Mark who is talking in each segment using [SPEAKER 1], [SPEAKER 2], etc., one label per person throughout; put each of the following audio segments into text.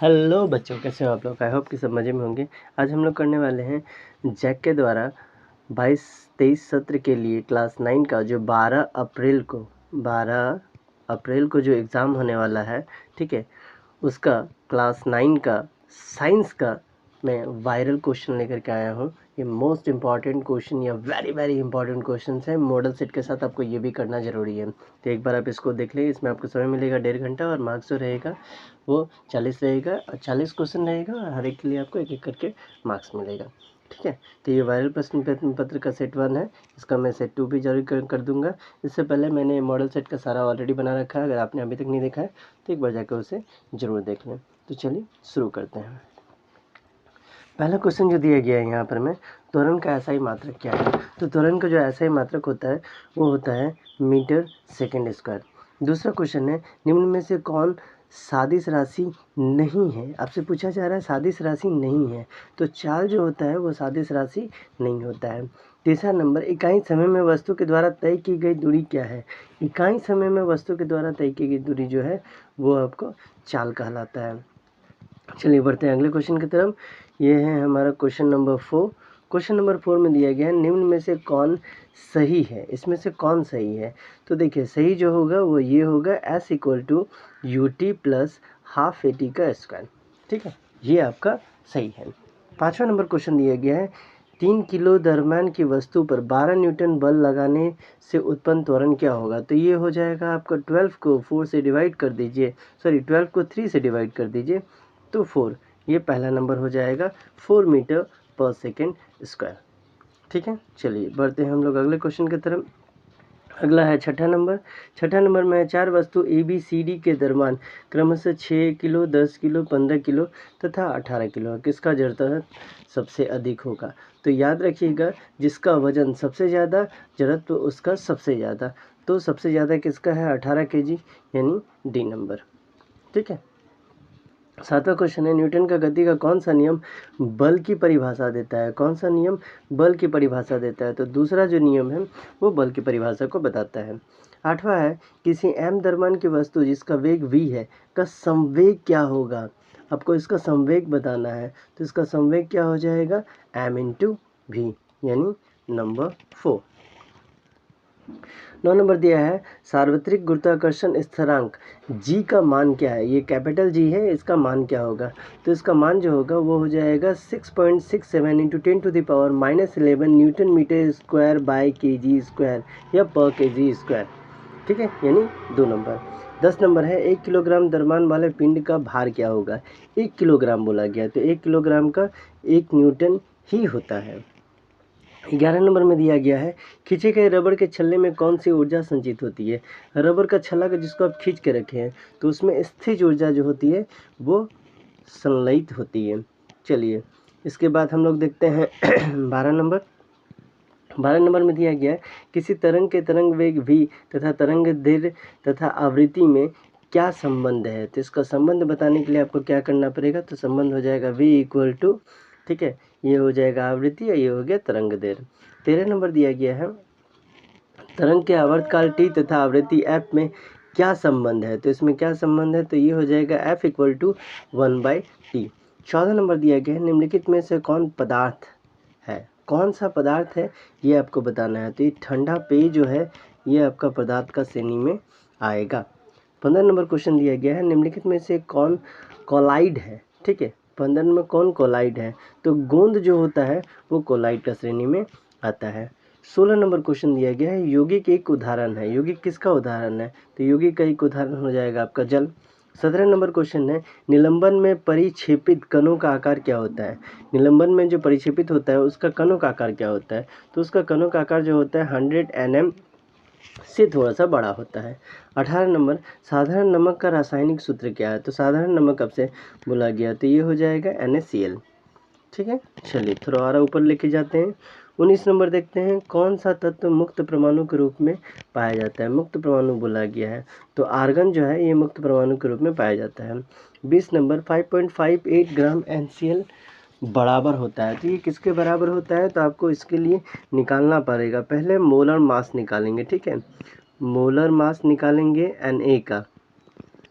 [SPEAKER 1] Hello बच्चों, कैसे हो आप लोग। आई होप कि सब मज़े में होंगे। आज हम लोग करने वाले हैं जैक के द्वारा 22-23 सत्र के लिए क्लास 9 का जो 12 अप्रैल को जो एग्ज़ाम होने वाला है, ठीक है, उसका क्लास 9 का साइंस का मैं वायरल क्वेश्चन लेकर के आया हूँ। ये मोस्ट इम्पॉर्टेंट क्वेश्चन या वेरी वेरी इंपॉर्टेंट क्वेश्चन है। मॉडल सेट के साथ आपको ये भी करना ज़रूरी है। तो एक बार आप इसको देख लें। इसमें आपको समय मिलेगा 1.5 घंटा और मार्क्स जो रहेगा वो 40 रहेगा और 40 क्वेश्चन रहेगा और हर एक के लिए आपको एक एक करके मार्क्स मिलेगा, ठीक है। तो ये वायरल प्रश्न पत्र का सेट 1 है। इसका मैं सेट 2 भी जरूर कर दूंगा। इससे पहले मैंने मॉडल सेट का सारा ऑलरेडी बना रखा है। अगर आपने अभी तक नहीं देखा है तो एक बार जाकर उसे ज़रूर देख लें। तो चलिए शुरू करते हैं। पहला क्वेश्चन जो दिया गया है यहाँ पर में, त्वरण का एसआई मात्रक क्या है। तो त्वरण का जो एसआई मात्रक होता है वो होता है मीटर सेकेंड स्क्वायर। दूसरा क्वेश्चन है, निम्न में से कौन सादिश राशि नहीं है। आपसे पूछा जा रहा है सादिश राशि नहीं है, तो 4 जो होता है वो सादिश राशि नहीं होता है। तीसरा नंबर, इकाई समय में वस्तु के द्वारा तय की गई दूरी क्या है। इकाई समय में वस्तु के द्वारा तय की गई दूरी जो है वो आपको चाल कहलाता है। चलिए बढ़ते हैं अगले क्वेश्चन की तरफ। ये है हमारा क्वेश्चन नंबर 4। क्वेश्चन नंबर 4 में दिया गया है, निम्न में से कौन सही है। इसमें से कौन सही है। तो देखिए सही जो होगा वो ये होगा, S = UT + ½ AT का स्क्वायर, ठीक है, ये आपका सही है। 5वां नंबर क्वेश्चन दिया गया है, 3 किलो द्रव्यमान की वस्तु पर 12 न्यूटन बल लगाने से उत्पन्न त्वरण क्या होगा। तो ये हो जाएगा आपका 12 को 4 से डिवाइड कर दीजिए, 12 को 3 से डिवाइड कर दीजिए तो 4, ये पहला नंबर हो जाएगा 4 मीटर पर सेकेंड स्क्वायर, ठीक है। चलिए बढ़ते हैं हम लोग अगले क्वेश्चन की तरफ। अगला है छठा नंबर। छठा नंबर में 4 वस्तु ABCD के द्रव्यमान क्रमशः 6 किलो, 10 किलो, 15 किलो तथा 18 किलो, किसका जड़त्व सबसे अधिक होगा। तो याद रखिएगा, जिसका वजन सबसे ज़्यादा, जड़त्व उसका सबसे ज़्यादा। तो सबसे ज़्यादा किसका है 18 kg, यानी डी नंबर, ठीक है। 7वां क्वेश्चन है, न्यूटन का गति का कौन सा नियम बल की परिभाषा देता है। कौन सा नियम बल की परिभाषा देता है। तो दूसरा जो नियम है वो बल की परिभाषा को बताता है। 8वां है, किसी m द्रव्यमान की वस्तु जिसका वेग v है का संवेग क्या होगा। आपको इसका संवेग बताना है। तो इसका संवेग क्या हो जाएगा, m × v, यानी नंबर 4। 9 नंबर दिया है, सार्वत्रिक गुरुत्वाकर्षण स्थिरांक g का मान क्या है। ये कैपिटल G है, इसका मान क्या होगा। तो इसका मान जो होगा वो हो जाएगा 6.67 × 10⁻11 Newton metre square by kg² या पर kg², ठीक है, यानी 2 नंबर। 10 नंबर है, 1 किलोग्राम द्रव्यमान वाले पिंड का भार क्या होगा। 1 किलोग्राम बोला गया, तो 1 किलोग्राम का 1 न्यूटन ही होता है। 11 नंबर में दिया गया है, खींचे गए रबड़ के छल्ले में कौन सी ऊर्जा संचित होती है। रबड़ का छल्ला का जिसको आप खींच के रखे हैं तो उसमें स्थिर ऊर्जा जो होती है वो संलयित होती है। चलिए इसके बाद हम लोग देखते हैं 12 नंबर। 12 नंबर में दिया गया है, किसी तरंग के तरंग वेग v तथा तरंग दैर्ध्य तथा आवृत्ति में क्या संबंध है। तो इसका संबंध बताने के लिए आपको क्या करना पड़ेगा। तो संबंध हो जाएगा v = ठीक है, ये हो जाएगा आवृत्ति और ये हो गया तरंग दैर्ध्य। 13 नंबर दिया गया है, तरंग के आवर्तकाल t तथा आवृत्ति f में क्या संबंध है। तो इसमें क्या संबंध है, तो ये हो जाएगा f = 1/t। 14 नंबर दिया गया है, निम्नलिखित में से कौन पदार्थ है। कौन सा पदार्थ है ये आपको बताना है। तो ये ठंडा पेय जो है ये आपका पदार्थ का श्रेणी में आएगा। 15 नंबर क्वेश्चन दिया गया है, निम्नलिखित में से कौन कोलाइड है, ठीक है। 15 में कौन कोलाइड है। तो गोंद जो होता है वो कोलाइड का श्रेणी में आता है। 16 नंबर क्वेश्चन दिया गया है, यौगिक एक उदाहरण है। यौगिक किसका उदाहरण है। तो यौगिक का एक उदाहरण हो जाएगा आपका जल। 17 नंबर क्वेश्चन है, निलंबन में परिक्षेपित कणों का आकार क्या होता है। निलंबन में जो परिक्षेपित होता है उसका कणों का आकार क्या होता है। तो उसका कणों का आकार जो होता है 100 nm से थोड़ा सा बड़ा होता है। 18 नंबर, साधारण नमक का रासायनिक सूत्र क्या है। तो साधारण नमक आपसे बोला गया तो ये हो जाएगा NaCl, ठीक है। चलिए थोड़ा और ऊपर लेके जाते हैं। 19 नंबर देखते हैं, कौन सा तत्व मुक्त परमाणु के रूप में पाया जाता है। मुक्त परमाणु बोला गया है तो आर्गन जो है ये मुक्त परमाणु के रूप में पाया जाता है। 20 नंबर, 5.58 ग्राम NaCl बराबर होता है। तो ये किसके बराबर होता है, तो आपको इसके लिए निकालना पड़ेगा। पहले मोलर मास निकालेंगे, ठीक है। मोलर मास निकालेंगे Na का,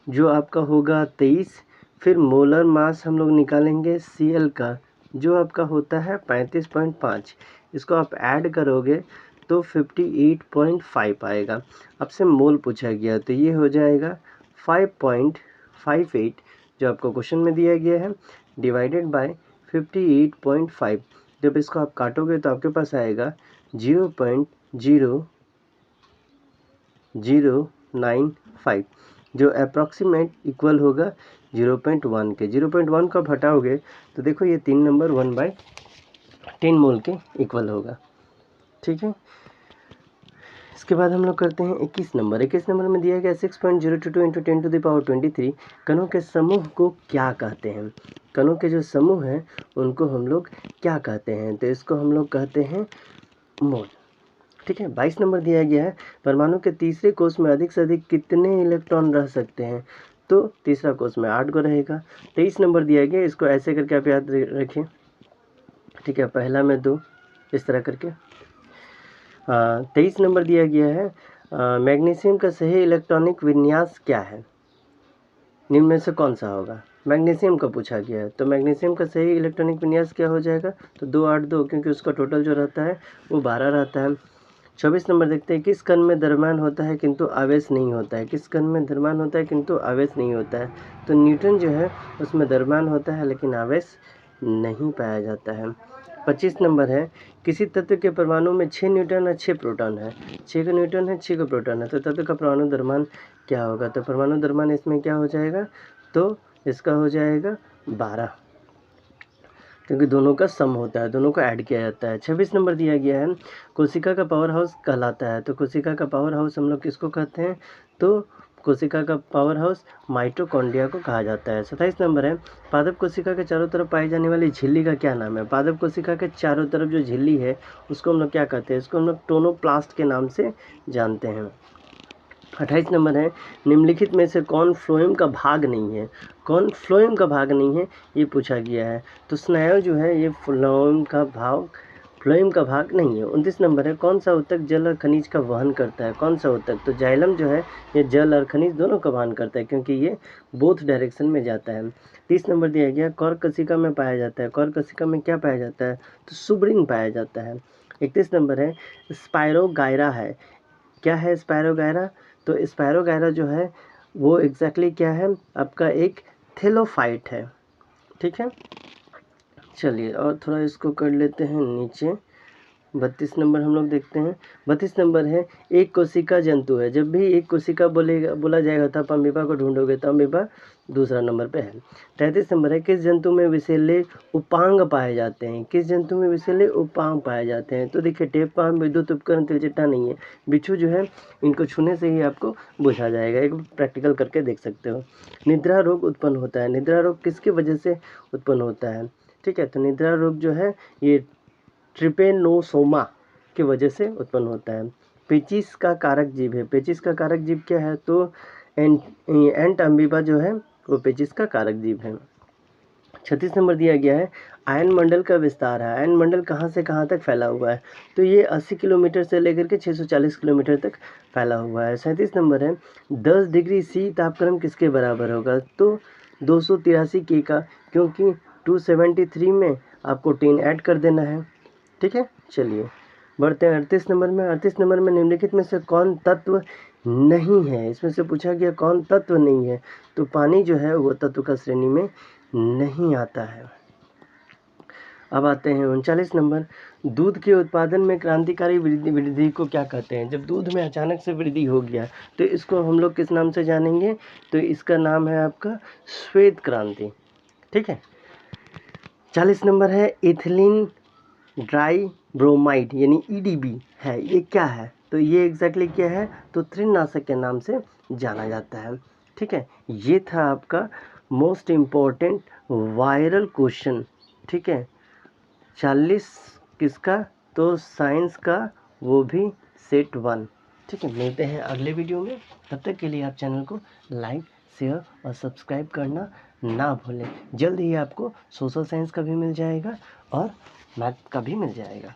[SPEAKER 1] जो आपका होगा 23 फिर मोलर मास हम लोग निकालेंगे Cl का, जो आपका होता है 35.5। इसको आप ऐड करोगे तो 58.5 आएगा। आपसे मोल पूछा गया तो ये हो जाएगा 5.58 जो आपको क्वेश्चन में दिया गया है, डिवाइडेड बाय 58.5। जब इसको आप काटोगे तो आपके पास आएगा 0.0095, जो अप्रॉक्सीमेट इक्वल होगा 0.1 के। 0.1 को आप हटाओगे तो देखो ये 3 नंबर 1/10 मोल के इक्वल होगा। ठीक है, इसके बाद हम लोग करते हैं 21 नंबर। 21 नंबर में दिया गया 6.022 × 10⁻23 कणों के समूह को क्या कहते हैं। कणों के जो समूह हैं उनको हम लोग क्या कहते हैं, तो इसको हम लोग कहते हैं मोल। ठीक है, 22 नंबर दिया गया है परमाणु के तीसरे कोष में अधिक से अधिक कितने इलेक्ट्रॉन रह सकते हैं, तो तीसरा कोष में 8 को रहेगा। 23 नंबर दिया गया, इसको ऐसे करके आप याद रखें। ठीक है, पहला में 2 इस तरह करके। 23 नंबर दिया गया है मैग्नीशियम का सही इलेक्ट्रॉनिक विन्यास क्या है, निम्न में से कौन सा होगा। मैग्नीशियम का पूछा गया है, तो मैग्नीशियम का सही इलेक्ट्रॉनिक विन्यास क्या हो जाएगा, तो 2 8 2, क्योंकि उसका टोटल जो रहता है वो 12 रहता है। 24 नंबर देखते हैं, किस कण में द्रव्यमान होता है किंतु आवेश नहीं होता है। किस कण में द्रव्यमान होता है किंतु आवेश नहीं होता है, तो न्यूट्रॉन जो है उसमें द्रव्यमान होता है लेकिन आवेश नहीं पाया जाता है। 25 नंबर है, किसी तत्व के परमाणु में 6 न्यूट्रॉन और 6 प्रोटॉन है। 6 का न्यूट्रॉन है, 6 का प्रोटॉन है, तो तत्व का परमाणु द्रव्यमान क्या होगा, तो परमाणु द्रव्यमान इसमें क्या हो जाएगा, तो इसका हो जाएगा 12, क्योंकि दोनों का सम होता है, दोनों को ऐड किया जाता है। 26 नंबर दिया गया है, कोशिका का पावर हाउस कहलाता है, तो कोशिका का पावर हाउस हम लोग किसको कहते हैं, तो कोशिका का पावर हाउस माइटोकॉन्ड्रिया को कहा जाता है। 27 नंबर है, पादप कोशिका के चारों तरफ पाई जाने वाली झिल्ली का क्या नाम है। पादप कोशिका के चारों तरफ जो झिल्ली है उसको हम लोग क्या कहते हैं, इसको हम लोग टोनोप्लास्ट के नाम से जानते हैं। 28 नंबर है, निम्नलिखित में से कौन फ्लोएम का भाग नहीं है। कौन फ्लोएम का भाग नहीं है ये पूछा गया है, तो स्नायु जो है ये फ्लोएम का भाग नहीं है। 29 नंबर है, कौन सा ऊतक जल और खनिज का वहन करता है। कौन सा ऊतक, तो जाइलम जो है ये जल और खनिज दोनों का वहन करता है, क्योंकि ये बोथ डायरेक्शन में जाता है। 30 नंबर दिया गया, कॉर्क कोशिका में पाया जाता है। कॉर्क कोशिका में क्या पाया जाता है, तो सुब्रिन पाया जाता है। 31 नंबर है, स्पायरोगायरा है। क्या है स्पायरोगायरा, तो स्पायरोगायरा जो है वो एग्जैक्टली क्या है, आपका एक थेलोफाइट है। ठीक है, चलिए और थोड़ा इसको कर लेते हैं नीचे। 32 नंबर हम लोग देखते हैं। 32 नंबर है, एक कोशिका जंतु है। जब भी एक कोशिका बोला जाएगा तो आप अमीबा को ढूंढोगे, तो अमीबा दूसरा नंबर पे है। 33 नंबर है, किस जंतु में विषैले उपांग पाए जाते हैं। किस जंतु में विषैले उपांग पाए जाते हैं, तो देखिए टेप पाम, विद्युत उपकरण, तिलचिट्टा नहीं है। बिच्छू जो है इनको छूने से ही आपको बुझा जाएगा, एक प्रैक्टिकल करके देख सकते हो। निद्रा रोग उत्पन्न होता है। निद्रा रोग किसकी वजह से उत्पन्न होता है, ठीक है, तो निद्रा रोग जो है ये ट्रिपेनोसोमा की वजह से उत्पन्न होता है। पेचिश का कारक जीव है। पेचिश का कारक जीव क्या है, तो एंट अमीबा जो है वो पेचिश का कारक जीव है। 36 नंबर दिया गया है, आयन मंडल का विस्तार है। आयन मंडल कहाँ से कहाँ तक फैला हुआ है, तो ये 80 किलोमीटर से लेकर के 640 किलोमीटर तक फैला हुआ है। 37 नंबर है, 10 डिग्री C तापक्रम किसके बराबर होगा, तो 283 K का, क्योंकि 273 में आपको 10 ऐड कर देना है। ठीक है, चलिए बढ़ते हैं 38 नंबर में। 38 नंबर में निम्नलिखित में से कौन तत्व नहीं है, इसमें से पूछा गया कौन तत्व नहीं है, तो पानी जो है वो तत्व का श्रेणी में नहीं आता है। अब आते हैं 39 नंबर, दूध के उत्पादन में क्रांतिकारी वृद्धि को क्या कहते हैं। जब दूध में अचानक से वृद्धि हो गया तो इसको हम लोग किस नाम से जानेंगे, तो इसका नाम है आपका श्वेत क्रांति। ठीक है, 40 नंबर है, इथिलीन ड्राई ब्रोमाइड यानी EDB है, ये क्या है, तो ये एग्जैक्टली क्या है, तो तृणनाशक के नाम से जाना जाता है। ठीक है, ये था आपका मोस्ट इम्पोर्टेंट वायरल क्वेश्चन। ठीक है, 40 किसका, तो साइंस का, वो भी सेट 1। ठीक है, मिलते हैं अगले वीडियो में, तब तक के लिए आप चैनल को लाइक, शेयर और सब्सक्राइब करना ना भूलें। जल्द ही आपको सोशल साइंस का भी मिल जाएगा और मैथ का भी मिल जाएगा।